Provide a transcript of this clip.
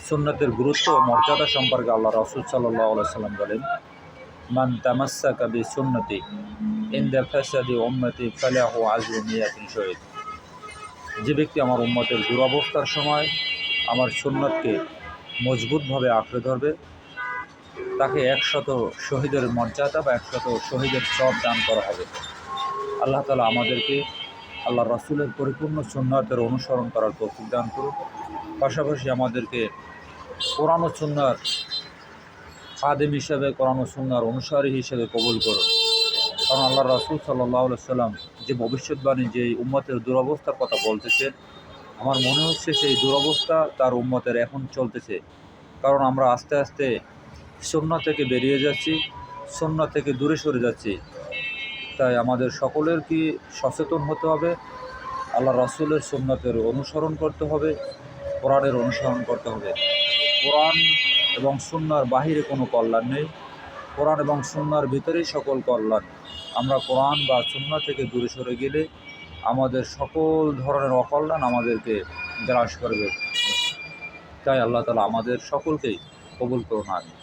সুন্নতের গুরুত্ব ও মর্যাদা সম্পর্কে আল্লাহ রাসূল সাল্লাল্লাহু আলাইহি সাল্লাম বলেন, মান তামাসসাকা বিসুন্নতি ইনদা ফাসাদি উম্মতি ফালাহু আজরু মিয়াতিন শহীদ। যে ব্যক্তি আমার উম্মতের দুরবস্থার সময় আমার সুন্নতকে মজবুতভাবে আঁকড়ে ধরবে, তাকে 100 শহীদের মর্যাদা বা 100 শহীদের সওয়াব দান করা হবে। আল্লাহ তাআলা আমাদেরকে আল্লাহ রাসূলের পরিপূর্ণ সুন্নাতের অনুসরণ করার তৌফিক দান করুন। পাশাপাশি আমাদেরকে কোরআন ও সুন্নাহর খাদেম হিসেবে, কোরআন ও সুন্নাহর অনুসারী হিসেবে কবুল করুন। কারণ আল্লাহ রাসূল সাল্লাল্লাহু আলাইহি সাল্লাম যে ভবিষ্যৎবাণী, যে উম্মতের দুরবস্থার কথা বলতেছেন, আমার মনে হচ্ছে সেই দুরবস্থা তার উম্মতের এখন চলতেছে। কারণ আমরা আস্তে আস্তে সুন্নাহ থেকে বেরিয়ে যাচ্ছি, সুন্নাহ থেকে দূরে সরে যাচ্ছি। তাই আমাদের সকলের কি সচেতন হতে হবে, আল্লাহ রাসূলের সুন্নাতের অনুসরণ করতে হবে, কোরআনের অনুসরণ করতে হবে। কোরআন এবং সুন্নাহর বাহিরে কোনো কল্যাণ নেই, কোরআন এবং সুন্নাহর ভিতরেই সকল কল্যাণ। আমরা কোরআন বা সুন্নাহ থেকে দূরে সরে গেলে আমাদের সকল ধরনের অকল্যাণ আমাদেরকে গ্রাস করবে। তাই আল্লাহ তাআলা আমাদের সকলকেই কবুল করুন। আমিন।